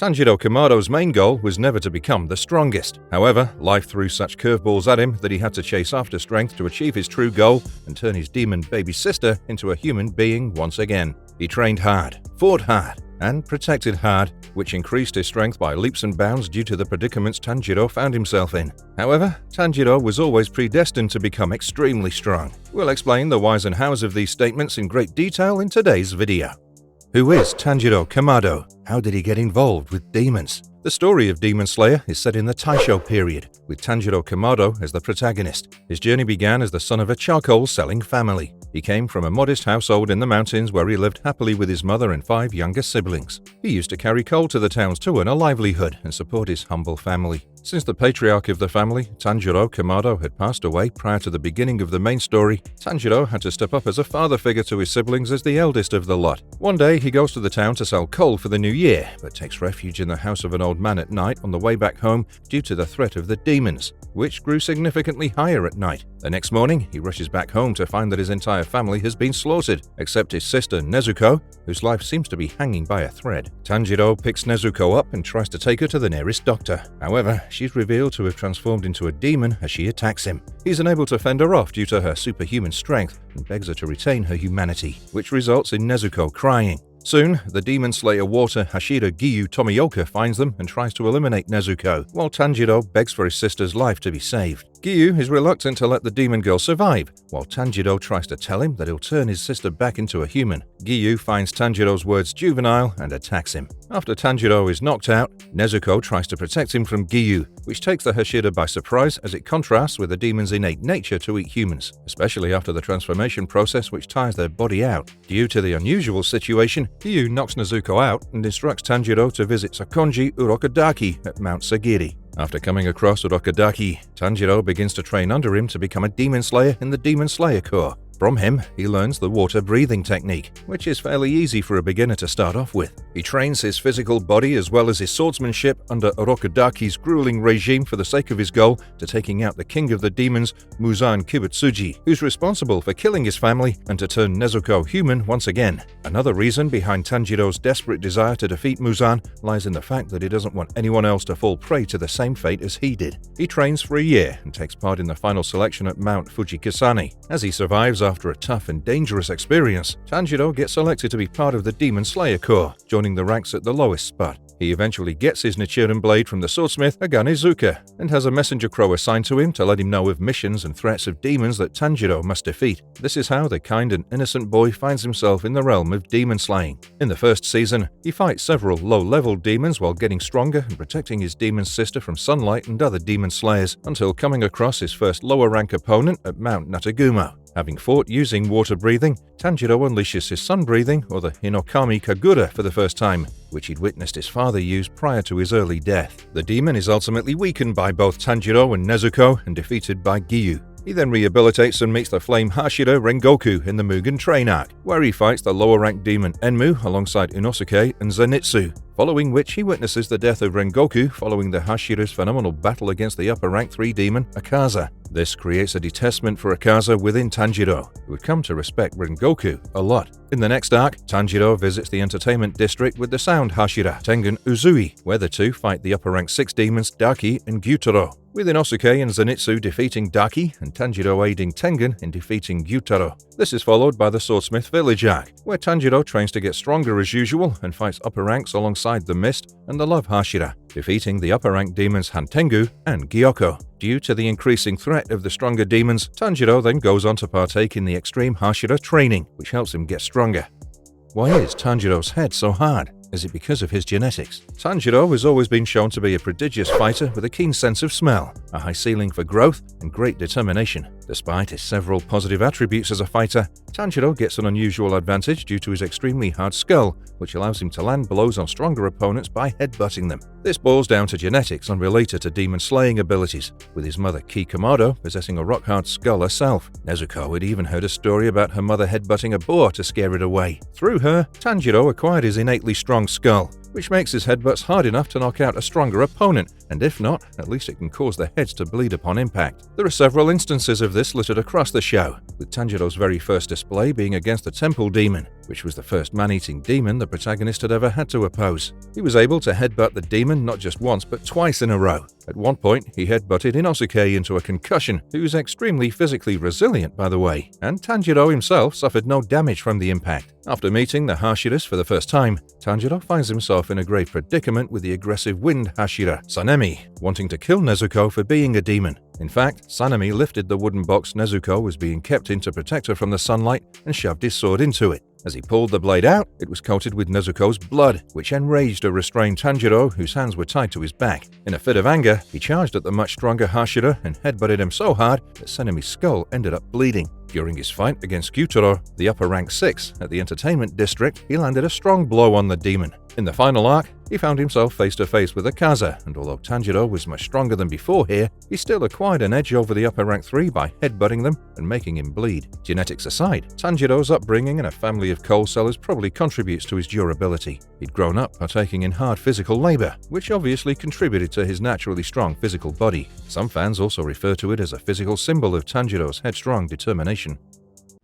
Tanjiro Kamado's main goal was never to become the strongest. However, life threw such curveballs at him that he had to chase after strength to achieve his true goal and turn his demon baby sister into a human being once again. He trained hard, fought hard, and protected hard, which increased his strength by leaps and bounds due to the predicaments Tanjiro found himself in. However, Tanjiro was always predestined to become extremely strong. We'll explain the whys and hows of these statements in great detail in today's video. Who is Tanjiro Kamado? How did he get involved with demons? The story of Demon Slayer is set in the Taisho period, with Tanjiro Kamado as the protagonist. His journey began as the son of a charcoal-selling family. He came from a modest household in the mountains where he lived happily with his mother and 5 younger siblings. He used to carry coal to the towns to earn a livelihood and support his humble family. Since the patriarch of the family, Tanjiro Kamado, had passed away prior to the beginning of the main story, Tanjiro had to step up as a father figure to his siblings as the eldest of the lot. One day, he goes to the town to sell coal for the new year, but takes refuge in the house of an old man at night on the way back home due to the threat of the demons, which grew significantly higher at night. The next morning, he rushes back home to find that his entire family has been slaughtered, except his sister Nezuko, whose life seems to be hanging by a thread. Tanjiro picks Nezuko up and tries to take her to the nearest doctor. However, she's revealed to have transformed into a demon as she attacks him. He's unable to fend her off due to her superhuman strength and begs her to retain her humanity, which results in Nezuko crying. Soon, the Demon Slayer Water Hashira Giyu Tomioka finds them and tries to eliminate Nezuko, while Tanjiro begs for his sister's life to be saved. Giyu is reluctant to let the demon girl survive, while Tanjiro tries to tell him that he'll turn his sister back into a human. Giyu finds Tanjiro's words juvenile and attacks him. After Tanjiro is knocked out, Nezuko tries to protect him from Giyu, which takes the Hashira by surprise as it contrasts with the demon's innate nature to eat humans, especially after the transformation process which tires their body out. Due to the unusual situation, Giyu knocks Nezuko out and instructs Tanjiro to visit Sakonji Urokodaki at Mount Sagiri. After coming across Urokodaki, Tanjiro begins to train under him to become a demon slayer in the Demon Slayer Corps. From him, he learns the water breathing technique, which is fairly easy for a beginner to start off with. He trains his physical body as well as his swordsmanship under Urokodaki's grueling regime for the sake of his goal to taking out the king of the demons, Muzan Kibutsuji, who's responsible for killing his family and to turn Nezuko human once again. Another reason behind Tanjiro's desperate desire to defeat Muzan lies in the fact that he doesn't want anyone else to fall prey to the same fate as he did. He trains for a year and takes part in the final selection at Mount Fujikasane. As he survives after a tough and dangerous experience, Tanjiro gets selected to be part of the Demon Slayer Corps, joining the ranks at the lowest spot. He eventually gets his Nichiren blade from the swordsmith Aganezuka and has a messenger crow assigned to him to let him know of missions and threats of demons that Tanjiro must defeat. This is how the kind and innocent boy finds himself in the realm of demon slaying. In the first season, he fights several low-level demons while getting stronger and protecting his demon sister from sunlight and other demon slayers, until coming across his first lower-rank opponent at Mount Natagumo. Having fought using water breathing, Tanjiro unleashes his sun breathing, or the Hinokami Kagura, for the first time, which he'd witnessed his father use prior to his early death. The demon is ultimately weakened by both Tanjiro and Nezuko and defeated by Giyu. He then rehabilitates and meets the Flame Hashira Rengoku in the Mugen Train arc, where he fights the lower-ranked demon Enmu alongside Inosuke and Zenitsu, following which he witnesses the death of Rengoku following the Hashira's phenomenal battle against the upper-ranked 3 demon Akaza. This creates a detestment for Akaza within Tanjiro, who would come to respect Rengoku a lot. In the next arc, Tanjiro visits the entertainment district with the Sound Hashira, Tengen Uzui, where the two fight the upper-ranked 6 demons Daki and Gyutaro, with Inosuke and Zenitsu defeating Daki and Tanjiro aiding Tengen in defeating Gyutaro. This is followed by the Swordsmith Village arc, where Tanjiro trains to get stronger as usual and fights upper ranks alongside the Mist and the Love Hashira, defeating the upper-ranked demons Hantengu and Gyoko. Due to the increasing threat of the stronger demons, Tanjiro then goes on to partake in the Extreme Hashira training, which helps him get stronger. Why is Tanjiro's head so hard? Is it because of his genetics? Tanjiro has always been shown to be a prodigious fighter with a keen sense of smell, a high ceiling for growth, and great determination. Despite his several positive attributes as a fighter, Tanjiro gets an unusual advantage due to his extremely hard skull, which allows him to land blows on stronger opponents by headbutting them. This boils down to genetics unrelated to demon slaying abilities, with his mother Ki Kamado possessing a rock-hard skull herself. Nezuko had even heard a story about her mother headbutting a boar to scare it away. Through her, Tanjiro acquired his innately strong skull, which makes his headbutts hard enough to knock out a stronger opponent, and if not, at least it can cause their heads to bleed upon impact. There are several instances of this littered across the show, with Tanjiro's very first display being against the Temple Demon, which was the first man-eating demon the protagonist had ever had to oppose. He was able to headbutt the demon not just once but twice in a row. At one point, he headbutted Inosuke into a concussion, who's extremely physically resilient by the way, and Tanjiro himself suffered no damage from the impact. After meeting the Hashiras for the first time, Tanjiro finds himself in a grave predicament with the aggressive wind Hashira, Sanemi, wanting to kill Nezuko for being a demon. In fact, Sanemi lifted the wooden box Nezuko was being kept in to protect her from the sunlight and shoved his sword into it. As he pulled the blade out, it was coated with Nezuko's blood, which enraged a restrained Tanjiro whose hands were tied to his back. In a fit of anger, he charged at the much stronger Hashira and headbutted him so hard that Sanemi's skull ended up bleeding. During his fight against Gyutaro, the upper rank 6 at the entertainment district, he landed a strong blow on the demon. In the final arc, he found himself face to face with Akaza, and although Tanjiro was much stronger than before here, he still acquired an edge over the upper rank 3 by headbutting them and making him bleed. Genetics aside, Tanjiro's upbringing in a family of coal sellers probably contributes to his durability. He'd grown up partaking in hard physical labor, which obviously contributed to his naturally strong physical body. Some fans also refer to it as a physical symbol of Tanjiro's headstrong determination.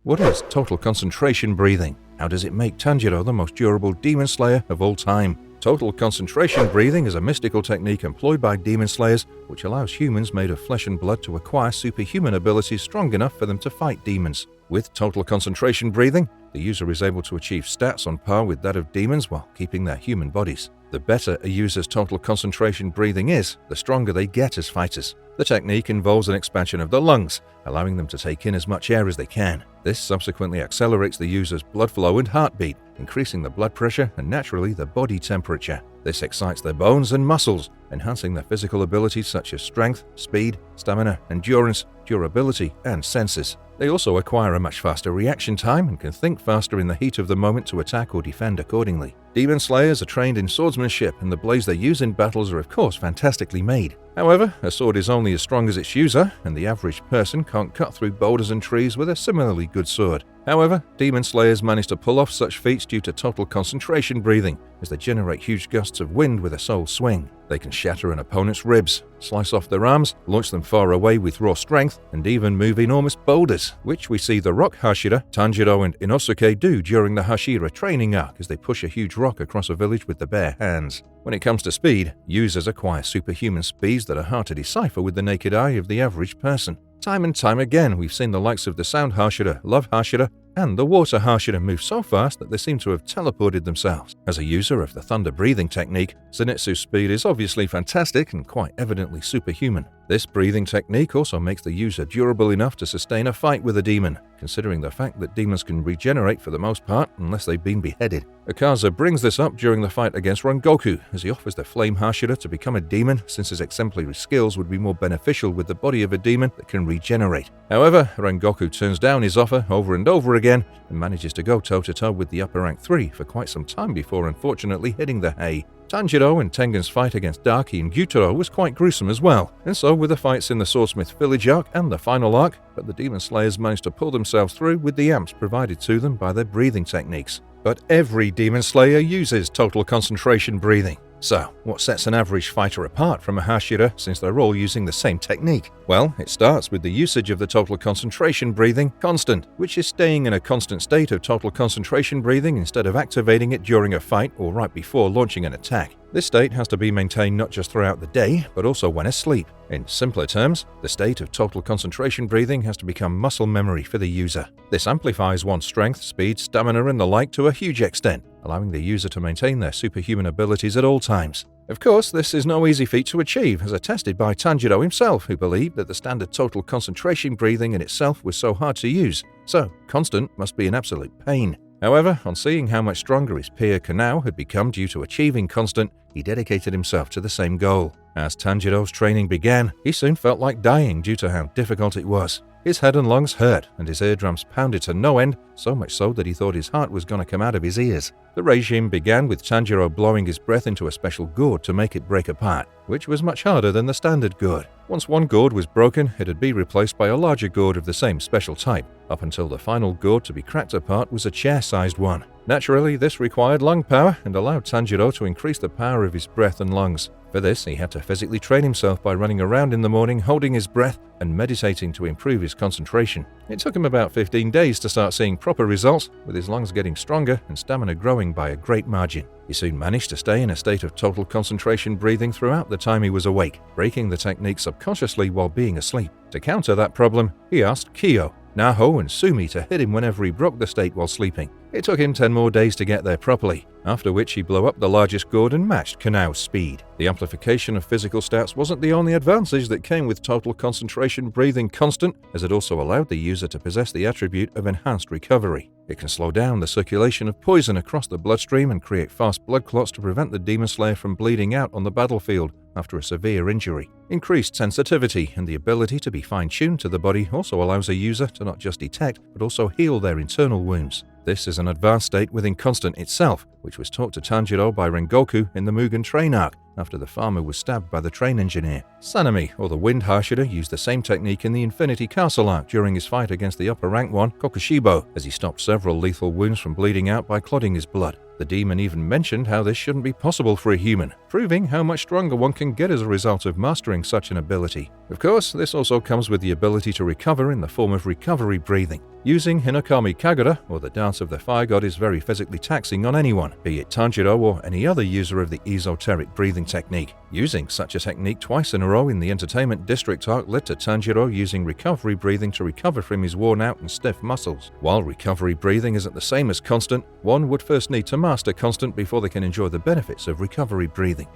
What is total concentration breathing? How does it make Tanjiro the most durable demon slayer of all time? Total concentration breathing is a mystical technique employed by demon slayers which allows humans made of flesh and blood to acquire superhuman abilities strong enough for them to fight demons. With total concentration breathing, the user is able to achieve stats on par with that of demons while keeping their human bodies. The better a user's total concentration breathing is, the stronger they get as fighters. The technique involves an expansion of the lungs, allowing them to take in as much air as they can. This subsequently accelerates the user's blood flow and heartbeat, increasing the blood pressure and naturally the body temperature. This excites their bones and muscles, enhancing their physical abilities such as strength, speed, stamina, endurance, durability, and senses. They also acquire a much faster reaction time and can think faster in the heat of the moment to attack or defend accordingly. Demon slayers are trained in swordsmanship, and the blades they use in battles are of course fantastically made. However, a sword is only as strong as its user, and the average person can't cut through boulders and trees with a similarly good sword. However, demon slayers manage to pull off such feats due to total concentration breathing, as they generate huge gusts of wind with a sole swing. They can shatter an opponent's ribs, slice off their arms, launch them far away with raw strength, and even move enormous boulders, which we see the rock Hashira, Tanjiro, and Inosuke do during the Hashira training arc as they push a huge rock across a village with their bare hands. When it comes to speed, users acquire superhuman speeds that are hard to decipher with the naked eye of the average person. Time and time again, we've seen the likes of the Sound Hashira, Love Hashira, and the Water Hashira move so fast that they seem to have teleported themselves. As a user of the thunder breathing technique, Zenitsu's speed is obviously fantastic and quite evidently superhuman. This breathing technique also makes the user durable enough to sustain a fight with a demon, considering the fact that demons can regenerate for the most part unless they've been beheaded. Akaza brings this up during the fight against Rengoku, as he offers the Flame Hashira to become a demon since his exemplary skills would be more beneficial with the body of a demon that can regenerate. However, Rengoku turns down his offer over and over again and manages to go toe-to-toe with the upper rank 3 for quite some time before unfortunately hitting the hay. Tanjiro and Tengen's fight against Daki and Gyutaro was quite gruesome as well, and so were the fights in the Swordsmith Village arc and the final arc, but the Demon Slayers managed to pull themselves through with the amps provided to them by their breathing techniques. But every Demon Slayer uses total concentration breathing. So, what sets an average fighter apart from a Hashira since they're all using the same technique? Well, it starts with the usage of the total concentration breathing constant, which is staying in a constant state of total concentration breathing instead of activating it during a fight or right before launching an attack. This state has to be maintained not just throughout the day, but also when asleep. In simpler terms, the state of total concentration breathing has to become muscle memory for the user. This amplifies one's strength, speed, stamina, and the like to a huge extent, allowing the user to maintain their superhuman abilities at all times. Of course, this is no easy feat to achieve, as attested by Tanjiro himself, who believed that the standard total concentration breathing in itself was so hard to use, so constant must be an absolute pain. However, on seeing how much stronger his peer Kanao had become due to achieving constant, he dedicated himself to the same goal. As Tanjiro's training began, he soon felt like dying due to how difficult it was. His head and lungs hurt, and his eardrums pounded to no end, so much so that he thought his heart was going to come out of his ears. The regime began with Tanjiro blowing his breath into a special gourd to make it break apart, which was much harder than the standard gourd. Once one gourd was broken, it'd be replaced by a larger gourd of the same special type, up until the final gourd to be cracked apart was a chair-sized one. Naturally, this required lung power and allowed Tanjiro to increase the power of his breath and lungs. For this, he had to physically train himself by running around in the morning, holding his breath, and meditating to improve his concentration. It took him about 15 days to start seeing proper results, with his lungs getting stronger and stamina growing by a great margin. He soon managed to stay in a state of total concentration breathing throughout the time he was awake, breaking the technique subconsciously while being asleep. To counter that problem, he asked Kyo, Naho, and Sumi to hit him whenever he broke the state while sleeping. It took him 10 more days to get there properly, after which he blew up the largest gourd and matched Kanao's speed. The amplification of physical stats wasn't the only advantage that came with total concentration breathing constant, as it also allowed the user to possess the attribute of enhanced recovery. It can slow down the circulation of poison across the bloodstream and create fast blood clots to prevent the Demon Slayer from bleeding out on the battlefield after a severe injury. Increased sensitivity and the ability to be fine-tuned to the body also allows a user to not just detect, but also heal their internal wounds. This is an advanced state within Constant itself, which was taught to Tanjiro by Rengoku in the Mugen train arc after the farmer was stabbed by the train engineer. Sanemi, or the Wind Hashira, used the same technique in the Infinity Castle arc during his fight against the upper rank one, Kokushibo, as he stopped several lethal wounds from bleeding out by clotting his blood. The demon even mentioned how this shouldn't be possible for a human, proving how much stronger one can get as a result of mastering such an ability. Of course, this also comes with the ability to recover in the form of recovery breathing. Using Hinokami Kagura, or the dance of the fire god, is very physically taxing on anyone, be it Tanjiro or any other user of the esoteric breathing technique. Using such a technique twice in a row in the Entertainment District arc led to Tanjiro using recovery breathing to recover from his worn out and stiff muscles. While recovery breathing isn't the same as Constant, one would first need to master Constant before they can enjoy the benefits of recovery breathing.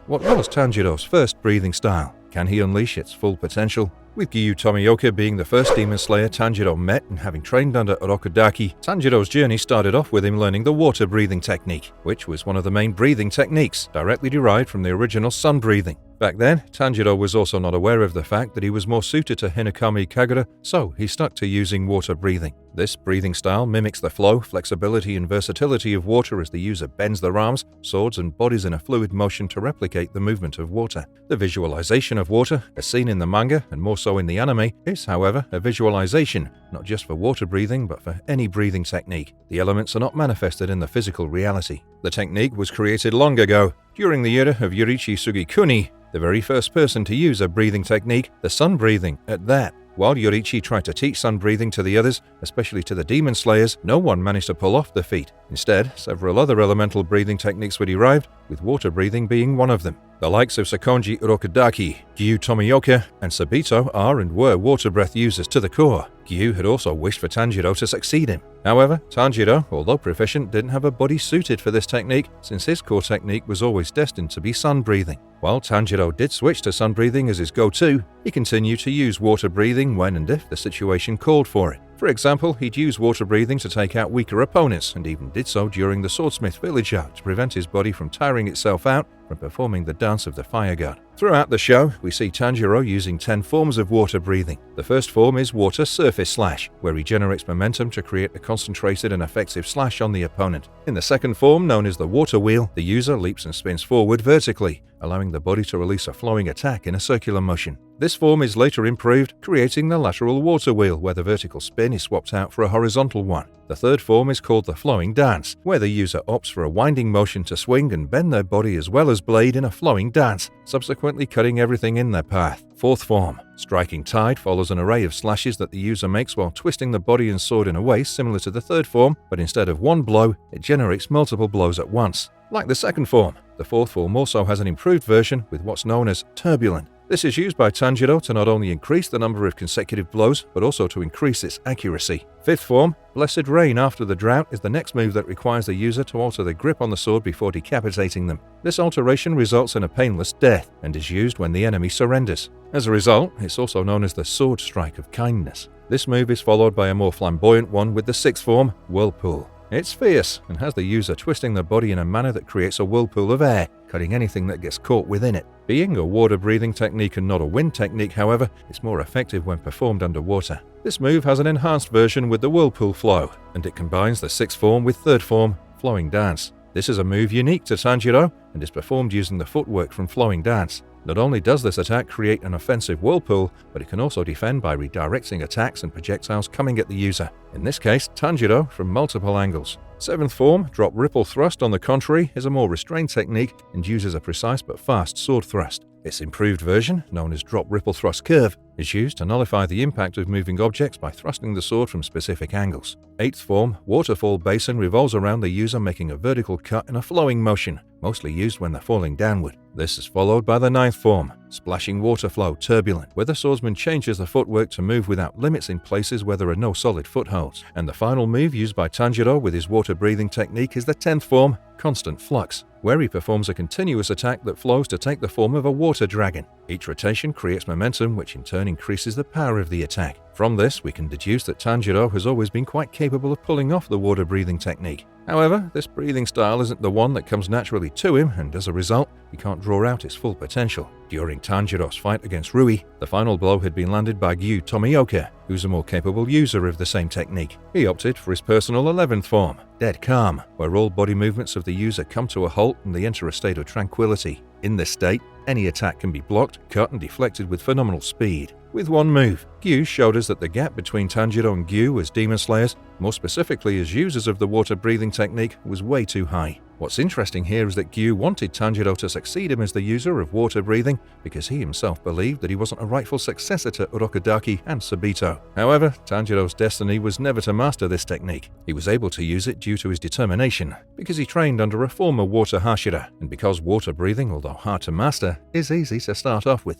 What was Tanjiro's first breathing style? Can he unleash its full potential? With Gyu Tomioka being the first Demon Slayer Tanjiro met and having trained under Orokodaki, Tanjiro's journey started off with him learning the water breathing technique, which was one of the main breathing techniques, directly derived from the original sun breathing. Back then, Tanjiro was also not aware of the fact that he was more suited to Hinokami Kagura, so he stuck to using water breathing. This breathing style mimics the flow, flexibility, and versatility of water as the user bends their arms, swords, and bodies in a fluid motion to replicate the movement of water. The visualization of water, as seen in the manga and more so in the anime, is, however, a visualization, not just for water breathing but for any breathing technique. The elements are not manifested in the physical reality. The technique was created long ago, during the era of Yoriichi Sugikuni, the very first person to use a breathing technique, the sun breathing, at that. While Yoriichi tried to teach sun breathing to the others, especially to the Demon Slayers, no one managed to pull off the feat. Instead, several other elemental breathing techniques were derived, with water breathing being one of them. The likes of Sakonji Urokodaki, Gyu Tomioka, and Sabito are and were water breath users to the core. Gyu had also wished for Tanjiro to succeed him. However, Tanjiro, although proficient, didn't have a body suited for this technique, since his core technique was always destined to be sun breathing. While Tanjiro did switch to sun breathing as his go-to, he continued to use water breathing when and if the situation called for it. For example, he'd use water breathing to take out weaker opponents, and even did so during the Swordsmith Village arc to prevent his body from tiring itself out from performing the dance of the fire god. Throughout the show, we see Tanjiro using 10 forms of water breathing. The first form is Water Surface Slash, where he generates momentum to create a concentrated and effective slash on the opponent. In the second form, known as the Water Wheel, the user leaps and spins forward vertically, allowing the body to release a flowing attack in a circular motion. This form is later improved, creating the lateral water wheel, where the vertical spin is swapped out for a horizontal one. The third form is called the flowing dance, where the user opts for a winding motion to swing and bend their body as well as blade in a flowing dance, subsequently cutting everything in their path. Fourth form, striking tide, follows an array of slashes that the user makes while twisting the body and sword in a way similar to the third form, but instead of one blow, it generates multiple blows at once. Like the second form, the fourth form also has an improved version with what's known as turbulent. This is used by Tanjiro to not only increase the number of consecutive blows, but also to increase its accuracy. Fifth form, Blessed Rain after the drought, is the next move that requires the user to alter the grip on the sword before decapitating them. This alteration results in a painless death, and is used when the enemy surrenders. As a result, it's also known as the Sword Strike of Kindness. This move is followed by a more flamboyant one with the sixth form, Whirlpool. It's fierce, and has the user twisting their body in a manner that creates a whirlpool of air, cutting anything that gets caught within it. Being a water-breathing technique and not a wind technique, however, it's more effective when performed underwater. This move has an enhanced version with the whirlpool flow, and it combines the sixth form with third form, Flowing Dance. This is a move unique to Tanjiro, and is performed using the footwork from Flowing Dance. Not only does this attack create an offensive whirlpool, but it can also defend by redirecting attacks and projectiles coming at the user, in this case Tanjiro, from multiple angles. Seventh form, drop ripple thrust, on the contrary, is a more restrained technique and uses a precise but fast sword thrust. Its improved version, known as drop ripple thrust curve, is used to nullify the impact of moving objects by thrusting the sword from specific angles. Eighth form, waterfall basin, revolves around the user making a vertical cut in a flowing motion, mostly used when they're falling downward. This is followed by the ninth form, splashing water flow turbulent, where the swordsman changes the footwork to move without limits in places where there are no solid footholds. And the final move used by Tanjiro with his water-breathing technique is the 10th form, constant flux, where he performs a continuous attack that flows to take the form of a water dragon. Each rotation creates momentum, which in turn increases the power of the attack. From this, we can deduce that Tanjiro has always been quite capable of pulling off the water-breathing technique. However, this breathing style isn't the one that comes naturally to him, and as a result, he can't draw out its full potential. During Tanjiro's fight against Rui, the final blow had been landed by Gyu Tomioka, who's a more capable user of the same technique. He opted for his personal 11th form, Dead Calm, where all body movements of the user come to a halt and they enter a state of tranquility. In this state, any attack can be blocked, cut, and deflected with phenomenal speed. With one move, Gyu showed us that the gap between Tanjiro and Gyu as demon slayers, more specifically as users of the water-breathing technique, was way too high. What's interesting here is that Gyu wanted Tanjiro to succeed him as the user of water-breathing because he himself believed that he wasn't a rightful successor to Urokodaki and Sabito. However, Tanjiro's destiny was never to master this technique. He was able to use it due to his determination, because he trained under a former water Hashira, and because water-breathing, although hard to master, is easy to start off with.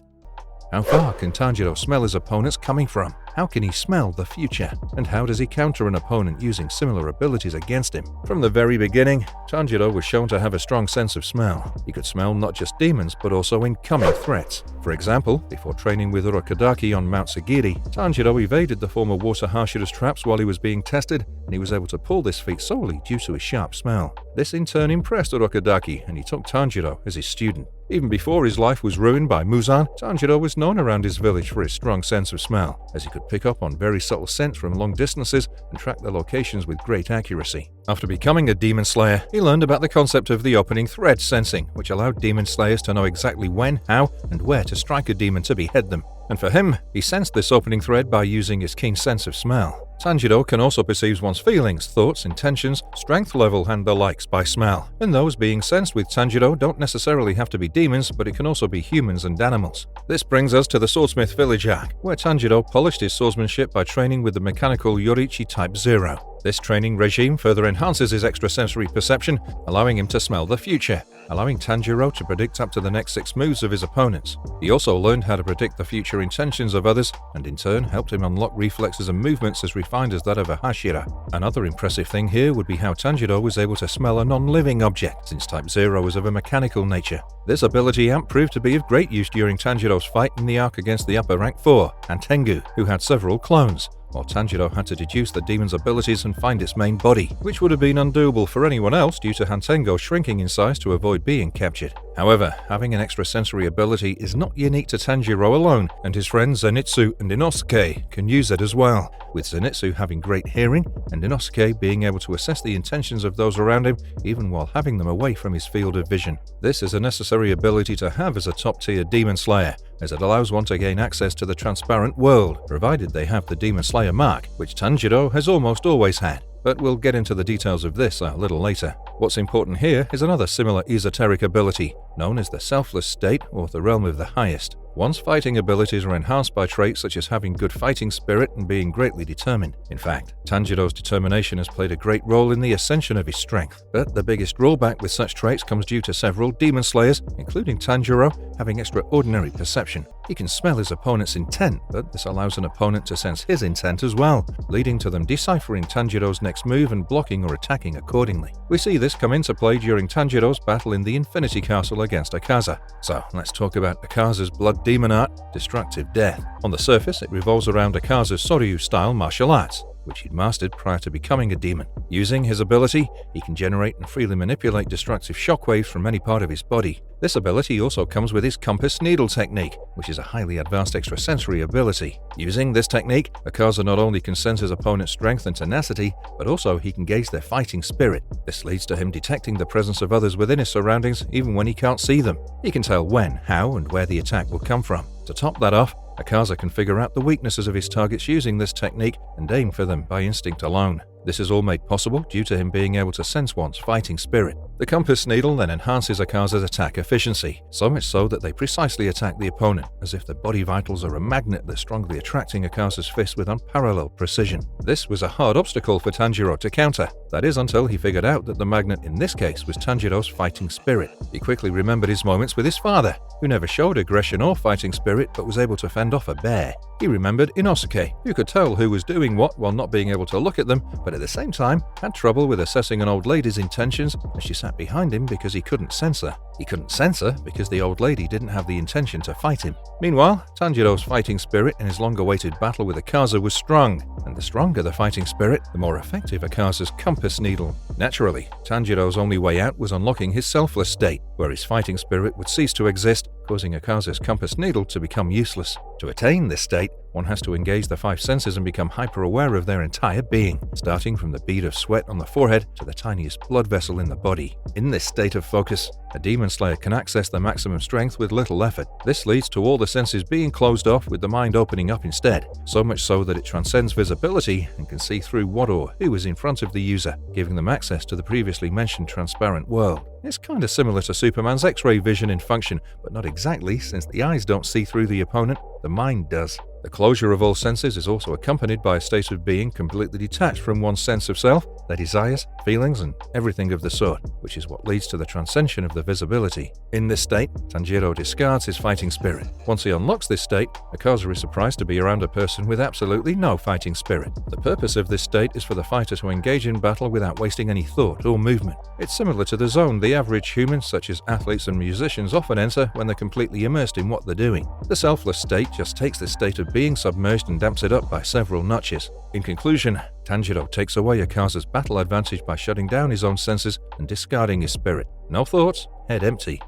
How far can Tanjiro smell his opponents coming from? How can he smell the future? And how does he counter an opponent using similar abilities against him? From the very beginning, Tanjiro was shown to have a strong sense of smell. He could smell not just demons, but also incoming threats. For example, before training with Urokodaki on Mount Sagiri, Tanjiro evaded the former water Hashira's traps while he was being tested, and he was able to pull this feat solely due to his sharp smell. This in turn impressed Urokodaki, and he took Tanjiro as his student. Even before his life was ruined by Muzan, Tanjiro was known around his village for his strong sense of smell, as he could pick up on very subtle scents from long distances and track their locations with great accuracy. After becoming a demon slayer, he learned about the concept of the opening thread sensing, which allowed demon slayers to know exactly when, how, and where to strike a demon to behead them. And for him, he sensed this opening thread by using his keen sense of smell. Tanjiro can also perceive one's feelings, thoughts, intentions, strength level, and the likes by smell. And those being sensed with Tanjiro don't necessarily have to be demons, but it can also be humans and animals. This brings us to the Swordsmith Village arc, where Tanjiro polished his swordsmanship by training with the mechanical Yoriichi Type 0. This training regime further enhances his extrasensory perception, allowing him to smell the future, allowing Tanjiro to predict up to the next 6 moves of his opponents. He also learned how to predict the future intentions of others, and in turn helped him unlock reflexes and movements as refined as that of a Hashira. Another impressive thing here would be how Tanjiro was able to smell a non-living object, since Type 0 was of a mechanical nature. This ability amp proved to be of great use during Tanjiro's fight in the arc against the upper rank 4, and Tengu, who had several clones, while Tanjiro had to deduce the demon's abilities and find its main body, which would have been undoable for anyone else due to Hantengo shrinking in size to avoid being captured. However, having an extrasensory ability is not unique to Tanjiro alone, and his friends Zenitsu and Inosuke can use it as well, with Zenitsu having great hearing and Inosuke being able to assess the intentions of those around him even while having them away from his field of vision. This is a necessary ability to have as a top-tier demon slayer, as it allows one to gain access to the transparent world, provided they have the Demon Slayer mark, which Tanjiro has almost always had. But we'll get into the details of this a little later. What's important here is another similar esoteric ability, known as the Selfless State or the Realm of the Highest. One's fighting abilities are enhanced by traits such as having good fighting spirit and being greatly determined. In fact, Tanjiro's determination has played a great role in the ascension of his strength. But the biggest drawback with such traits comes due to several demon slayers, including Tanjiro, having extraordinary perception. He can smell his opponent's intent, but this allows an opponent to sense his intent as well, leading to them deciphering Tanjiro's next move and blocking or attacking accordingly. We see this come into play during Tanjiro's battle in the Infinity Castle against Akaza. So let's talk about Akaza's blood demon art, Destructive Death. On the surface, it revolves around Akaza's Soryu-style martial arts, which he'd mastered prior to becoming a demon. Using his ability, he can generate and freely manipulate destructive shockwaves from any part of his body. This ability also comes with his Compass Needle technique, which is a highly advanced extrasensory ability. Using this technique, Akaza not only can sense his opponent's strength and tenacity, but also he can gauge their fighting spirit. This leads to him detecting the presence of others within his surroundings even when he can't see them. He can tell when, how, and where the attack will come from. To top that off, Akaza can figure out the weaknesses of his targets using this technique and aim for them by instinct alone. This is all made possible due to him being able to sense one's fighting spirit. The compass needle then enhances Akaza's attack efficiency, so much so that they precisely attack the opponent, as if their body vitals are a magnet that's strongly attracting Akaza's fist with unparalleled precision. This was a hard obstacle for Tanjiro to counter. That is until he figured out that the magnet in this case was Tanjiro's fighting spirit. He quickly remembered his moments with his father, who never showed aggression or fighting spirit but was able to fend off a bear. He remembered Inosuke, who could tell who was doing what while not being able to look at them, but at the same time had trouble with assessing an old lady's intentions as she sat behind him because he couldn't sense her. He couldn't sense her because the old lady didn't have the intention to fight him. Meanwhile, Tanjiro's fighting spirit in his long-awaited battle with Akaza was strong, and the stronger the fighting spirit, the more effective Akaza's compass needle. Naturally, Tanjiro's only way out was unlocking his selfless state, where his fighting spirit would cease to exist, causing Akaza's compass needle to become useless. To attain this state, one has to engage the five senses and become hyper-aware of their entire being, starting from the bead of sweat on the forehead to the tiniest blood vessel in the body. In this state of focus, a demon slayer can access their maximum strength with little effort. This leads to all the senses being closed off with the mind opening up instead, so much so that it transcends visibility and can see through what or who is in front of the user, giving them access to the previously mentioned transparent world. It's kinda similar to Superman's X-ray vision in function, but not exactly, since the eyes don't see through the opponent, the mind does. The closure of all senses is also accompanied by a state of being completely detached from one's sense of self, their desires, feelings, and everything of the sort, which is what leads to the transcension of the visibility. In this state, Tanjiro discards his fighting spirit. Once he unlocks this state, Akaza is surprised to be around a person with absolutely no fighting spirit. The purpose of this state is for the fighter to engage in battle without wasting any thought or movement. It's similar to the zone the average humans, such as athletes and musicians, often enter when they're completely immersed in what they're doing. The selfless state just takes this state of being submerged and damps it up by several notches. In conclusion, Tanjiro takes away Akaza's battle advantage by shutting down his own senses and discarding his spirit. No thoughts, head empty.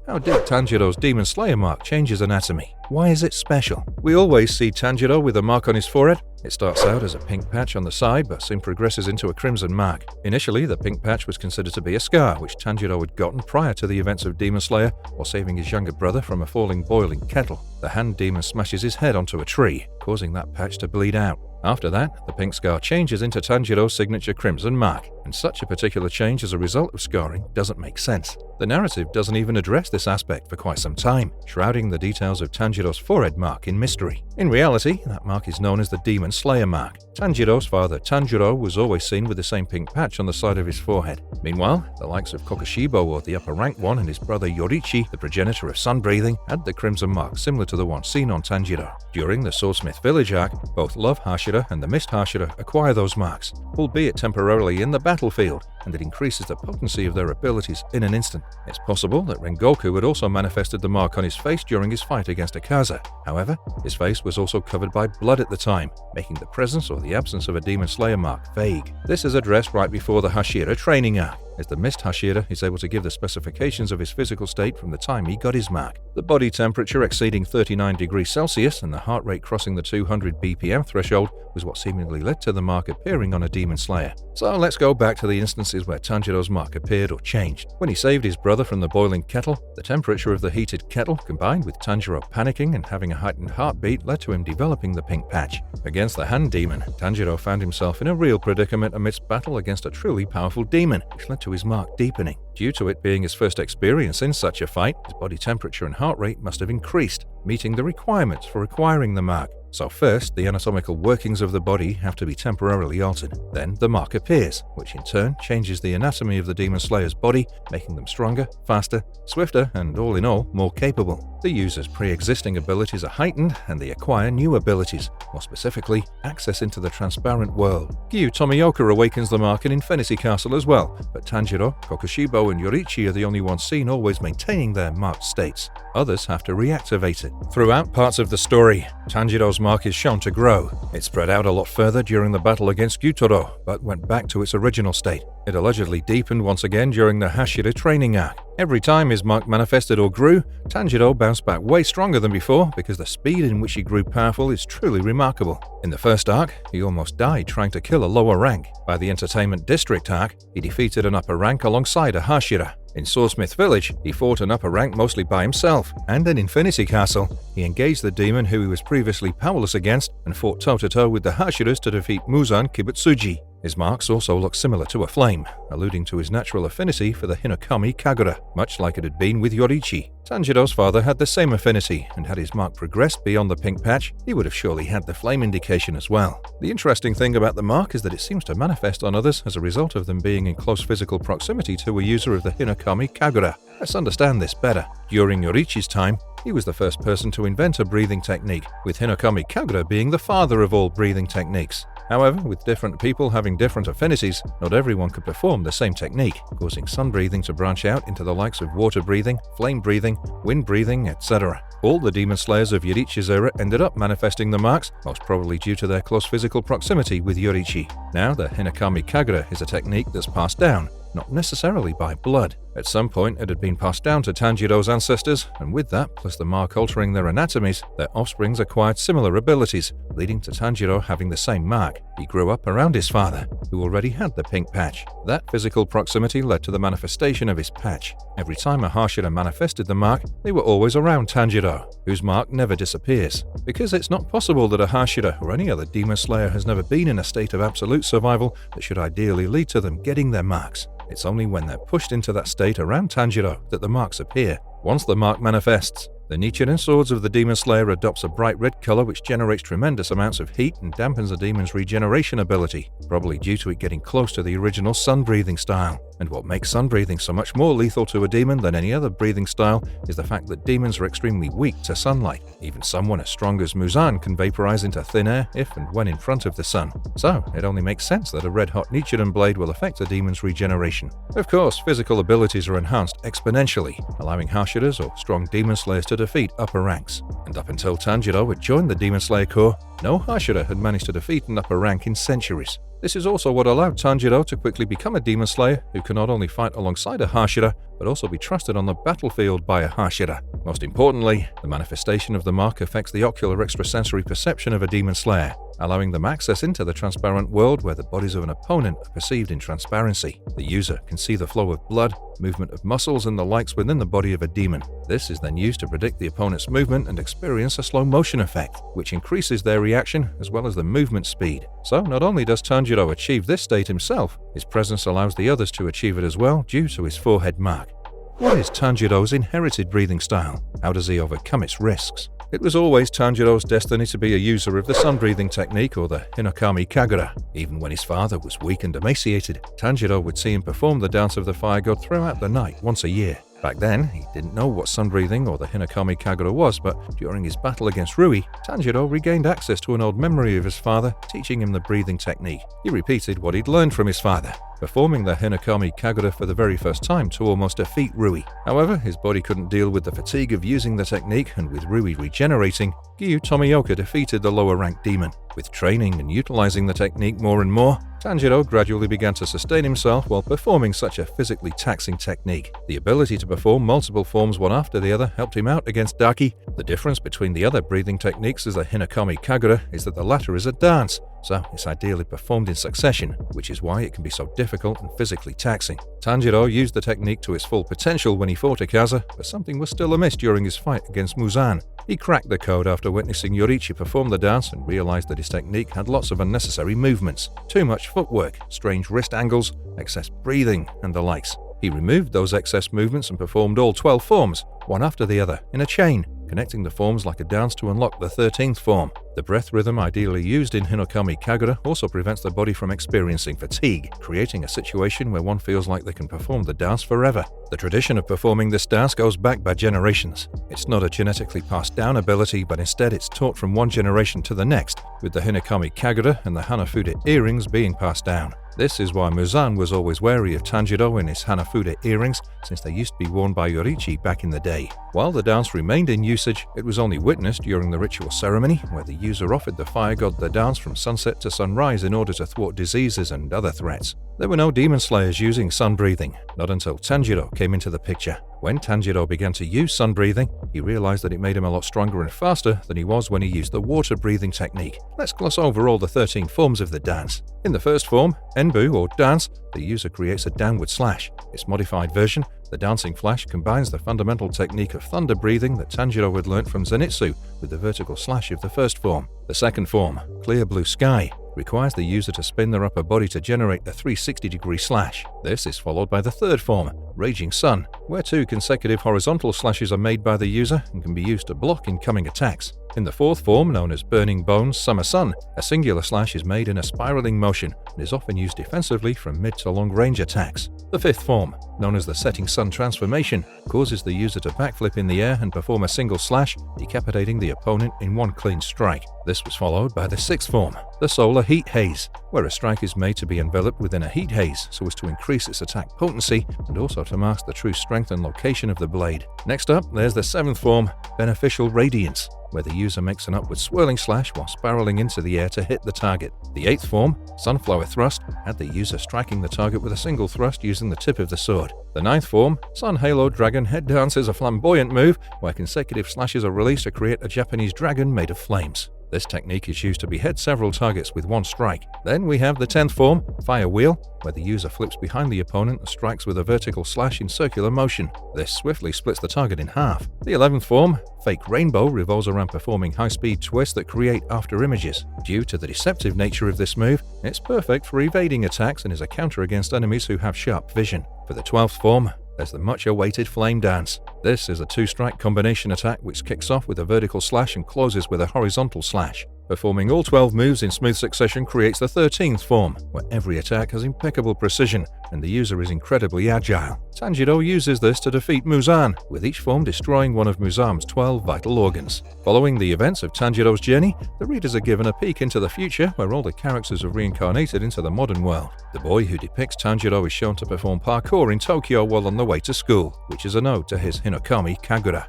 How did Tanjiro's Demon Slayer mark change his anatomy? Why is it special? We always see Tanjiro with a mark on his forehead. It starts out as a pink patch on the side, but soon progresses into a crimson mark. Initially, the pink patch was considered to be a scar, which Tanjiro had gotten prior to the events of Demon Slayer, while saving his younger brother from a falling boiling kettle. The hand demon smashes his head onto a tree, causing that patch to bleed out. After that, the pink scar changes into Tanjiro's signature crimson mark, and such a particular change as a result of scarring doesn't make sense. The narrative doesn't even address this aspect for quite some time, shrouding the details of Tanjiro's forehead mark in mystery. In reality, that mark is known as the Demon Slayer mark. Tanjiro's father Tanjiro was always seen with the same pink patch on the side of his forehead. Meanwhile, the likes of Kokushibo, or the upper rank one, and his brother Yorichi, the progenitor of sun breathing, had the crimson mark similar to the one seen on Tanjiro. During the Swordsmith Village arc, both Love Hashira and the Mist Hashira acquire those marks, albeit temporarily in the battlefield, and it increases the potency of their abilities in an instant. It's possible that Rengoku had also manifested the mark on his face during his fight against Akaza. However, his face was also covered by blood at the time, making the presence or the absence of a Demon Slayer mark vague. This is addressed right before the Hashira training arc, as the Mist Hashira is able to give the specifications of his physical state from the time he got his mark. The body temperature exceeding 39 degrees Celsius and the heart rate crossing the 200 BPM threshold was what seemingly led to the mark appearing on a Demon Slayer. So let's go back to the instances where Tanjiro's mark appeared or changed. When he saved his brother from the boiling kettle, the temperature of the heated kettle, combined with Tanjiro panicking and having a heightened heartbeat, led to him developing the pink patch. Against the hand demon, Tanjiro found himself in a real predicament amidst battle against a truly powerful demon, which led to his mark deepening. Due to it being his first experience in such a fight, his body temperature and heart rate must have increased, meeting the requirements for acquiring the mark. So first, the anatomical workings of the body have to be temporarily altered. Then the mark appears, which in turn changes the anatomy of the Demon Slayer's body, making them stronger, faster, swifter, and all in all, more capable. The user's pre-existing abilities are heightened, and they acquire new abilities, more specifically, access into the transparent world. Gyu Tomioka awakens the mark in Infinity Castle as well, but Tanjiro, Kokushibo, and Yorichi are the only ones seen always maintaining their marked states. Others have to reactivate it. Throughout parts of the story, Tanjiro's mark is shown to grow. It spread out a lot further during the battle against Gyutaro, but went back to its original state. It allegedly deepened once again during the Hashira training arc. Every time his mark manifested or grew, Tanjiro bounced back way stronger than before because the speed in which he grew powerful is truly remarkable. In the first arc, he almost died trying to kill a lower rank. By the Entertainment District arc, he defeated an upper rank alongside a Hashira. In Swordsmith Village, he fought an upper rank mostly by himself, and in Infinity Castle, he engaged the demon who he was previously powerless against and fought toe-to-toe with the Hashiras to defeat Muzan Kibutsuji. His marks also look similar to a flame, alluding to his natural affinity for the Hinokami Kagura, much like it had been with Yoriichi. Tanjiro's father had the same affinity, and had his mark progressed beyond the pink patch, he would have surely had the flame indication as well. The interesting thing about the mark is that it seems to manifest on others as a result of them being in close physical proximity to a user of the Hinokami Kagura. Let's understand this better. During Yoriichi's time, he was the first person to invent a breathing technique, with Hinokami Kagura being the father of all breathing techniques. However, with different people having different affinities, not everyone could perform the same technique, causing sun breathing to branch out into the likes of water breathing, flame breathing, wind breathing, etc. All the demon slayers of Yoriichi's era ended up manifesting the marks, most probably due to their close physical proximity with Yoriichi. Now, the Hinokami Kagura is a technique that's passed down, not necessarily by blood. At some point, it had been passed down to Tanjiro's ancestors, and with that, plus the mark altering their anatomies, their offsprings acquired similar abilities, leading to Tanjiro having the same mark. He grew up around his father, who already had the pink patch. That physical proximity led to the manifestation of his patch. Every time a Hashira manifested the mark, they were always around Tanjiro, whose mark never disappears. Because it's not possible that a Hashira or any other demon slayer has never been in a state of absolute survival that should ideally lead to them getting their marks. It's only when they're pushed into that state around Tanjiro that the marks appear. Once the mark manifests, the Nichiren swords of the Demon Slayer adopts a bright red color which generates tremendous amounts of heat and dampens the demon's regeneration ability, probably due to it getting close to the original sun-breathing style. And what makes sun-breathing so much more lethal to a demon than any other breathing style is the fact that demons are extremely weak to sunlight. Even someone as strong as Muzan can vaporize into thin air if and when in front of the sun. So, it only makes sense that a red-hot Nichiren blade will affect a demon's regeneration. Of course, physical abilities are enhanced exponentially, allowing Hashiras or strong demon slayers to defeat upper ranks. And up until Tanjiro had joined the Demon Slayer Corps, no Hashira had managed to defeat an upper rank in centuries. This is also what allowed Tanjiro to quickly become a Demon Slayer who can not only fight alongside a Hashira, but also be trusted on the battlefield by a Hashira. Most importantly, the manifestation of the mark affects the ocular extrasensory perception of a Demon Slayer, allowing them access into the transparent world where the bodies of an opponent are perceived in transparency. The user can see the flow of blood, movement of muscles, and the likes within the body of a demon. This is then used to predict the opponent's movement and experience a slow motion effect, which increases their reaction as well as the movement speed. So not only does Tanjiro achieve this state himself, his presence allows the others to achieve it as well due to his forehead mark. What is Tanjiro's inherited breathing style? How does he overcome its risks? It was always Tanjiro's destiny to be a user of the sun-breathing technique or the Hinokami Kagura. Even when his father was weak and emaciated, Tanjiro would see him perform the dance of the fire god throughout the night once a year. Back then, he didn't know what sun-breathing or the Hinokami Kagura was, but during his battle against Rui, Tanjiro regained access to an old memory of his father, teaching him the breathing technique. He repeated what he'd learned from his father, performing the Hinokami Kagura for the very first time to almost defeat Rui. However, his body couldn't deal with the fatigue of using the technique, and with Rui regenerating, Gyu Tomioka defeated the lower-ranked demon. With training and utilizing the technique more and more, Tanjiro gradually began to sustain himself while performing such a physically taxing technique. The ability to perform multiple forms one after the other helped him out against Daki. The difference between the other breathing techniques as the Hinokami Kagura is that the latter is a dance, so it's ideally performed in succession, which is why it can be so difficult and physically taxing. Tanjiro used the technique to its full potential when he fought Akaza, but something was still amiss during his fight against Muzan. He cracked the code after witnessing Yoriichi perform the dance and realized that his technique had lots of unnecessary movements, too much footwork, strange wrist angles, excess breathing, and the likes. He removed those excess movements and performed all 12 forms, one after the other, in a chain, connecting the forms like a dance to unlock the 13th form. The breath rhythm ideally used in Hinokami Kagura also prevents the body from experiencing fatigue, creating a situation where one feels like they can perform the dance forever. The tradition of performing this dance goes back by generations. It's not a genetically passed down ability, but instead it's taught from one generation to the next, with the Hinokami Kagura and the Hanafuda earrings being passed down. This is why Muzan was always wary of Tanjiro and his Hanafuda earrings, since they used to be worn by Yoriichi back in the day. While the dance remained in usage, it was only witnessed during the ritual ceremony, where the user offered the fire god the dance from sunset to sunrise in order to thwart diseases and other threats. There were no demon slayers using sun breathing, not until Tanjiro came into the picture. When Tanjiro began to use sun breathing, he realized that it made him a lot stronger and faster than he was when he used the water breathing technique. Let's gloss over all the 13 forms of the dance. In the first form, Enbu or dance, the user creates a downward slash. Its modified version, the dancing flash, combines the fundamental technique of thunder breathing that Tanjiro had learnt from Zenitsu with the vertical slash of the first form. The second form, clear blue sky, requires the user to spin their upper body to generate a 360-degree slash. This is followed by the third form, Raging Sun, where 2 consecutive horizontal slashes are made by the user and can be used to block incoming attacks. In the fourth form, known as Burning Bones Summer Sun, a singular slash is made in a spiraling motion and is often used defensively from mid to long range attacks. The fifth form, known as the Setting Sun Transformation, causes the user to backflip in the air and perform a single slash, decapitating the opponent in one clean strike. This was followed by the sixth form, the Solar Heat Haze, where a strike is made to be enveloped within a heat haze so as to increase its attack potency and also to mask the true strength and location of the blade. Next up, there's the seventh form, Beneficial Radiance, where the user makes an upward swirling slash while spiraling into the air to hit the target. The eighth form, Sunflower Thrust, had the user striking the target with a single thrust using the tip of the sword. The ninth form, Sun Halo Dragon Head Dance, is a flamboyant move where consecutive slashes are released to create a Japanese dragon made of flames. This technique is used to behead several targets with one strike. Then we have the 10th form, Fire Wheel, where the user flips behind the opponent and strikes with a vertical slash in circular motion. This swiftly splits the target in half. The 11th form, Fake Rainbow, revolves around performing high-speed twists that create after images. Due to the deceptive nature of this move, it's perfect for evading attacks and is a counter against enemies who have sharp vision. For the 12th form, there's the much-awaited Flame Dance. This is a 2-strike combination attack which kicks off with a vertical slash and closes with a horizontal slash. Performing all 12 moves in smooth succession creates the 13th form, where every attack has impeccable precision and the user is incredibly agile. Tanjiro uses this to defeat Muzan, with each form destroying one of Muzan's 12 vital organs. Following the events of Tanjiro's journey, the readers are given a peek into the future where all the characters have reincarnated into the modern world. The boy who depicts Tanjiro is shown to perform parkour in Tokyo while on the way to school, which is a nod to his Hinokami Kagura.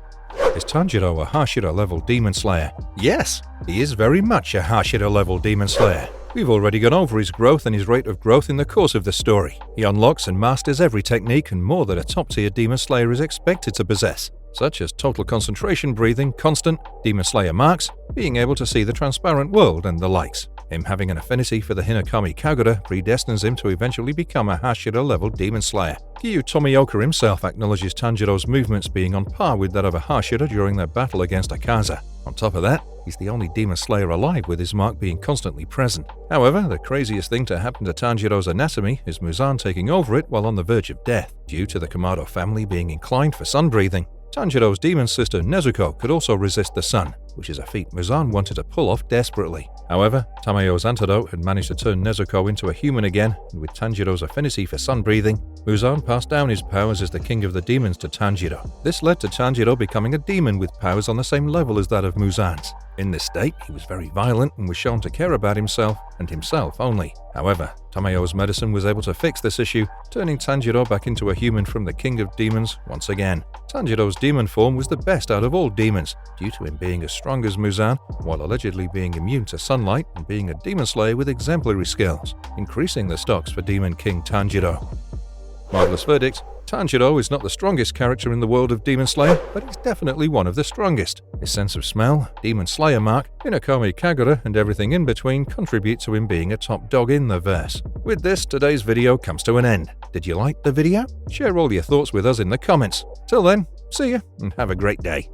Is Tanjiro a Hashira-level Demon Slayer? Yes, he is very much a Hashira-level Demon Slayer. We've already gone over his growth and his rate of growth in the course of the story. He unlocks and masters every technique and more that a top-tier Demon Slayer is expected to possess, such as total concentration breathing, constant, Demon Slayer marks, being able to see the transparent world, and the likes. Him having an affinity for the Hinokami Kagura predestines him to eventually become a Hashira-level Demon Slayer. Gyu Tomioka himself acknowledges Tanjiro's movements being on par with that of a Hashira during their battle against Akaza. On top of that, he's the only Demon Slayer alive with his mark being constantly present. However, the craziest thing to happen to Tanjiro's anatomy is Muzan taking over it while on the verge of death. Due to the Kamado family being inclined for sun breathing, Tanjiro's demon sister Nezuko could also resist the sun, which is a feat Muzan wanted to pull off desperately. However, Tamayo's antidote had managed to turn Nezuko into a human again, and with Tanjiro's affinity for sun breathing, Muzan passed down his powers as the king of the demons to Tanjiro. This led to Tanjiro becoming a demon with powers on the same level as that of Muzan's. In this state, he was very violent and was shown to care about himself and himself only. However, Tamayo's medicine was able to fix this issue, turning Tanjiro back into a human from the king of demons once again. Tanjiro's demon form was the best out of all demons, due to him being as strong as Muzan, while allegedly being immune to sunlight and being a demon slayer with exemplary skills, increasing the stocks for Demon King Tanjiro. Marvelous verdict: Tanjiro is not the strongest character in the world of Demon Slayer, but he's definitely one of the strongest. His sense of smell, Demon Slayer mark, Hinokami Kagura, and everything in between contribute to him being a top dog in the verse. With this, today's video comes to an end. Did you like the video? Share all your thoughts with us in the comments. Till then, see ya and have a great day.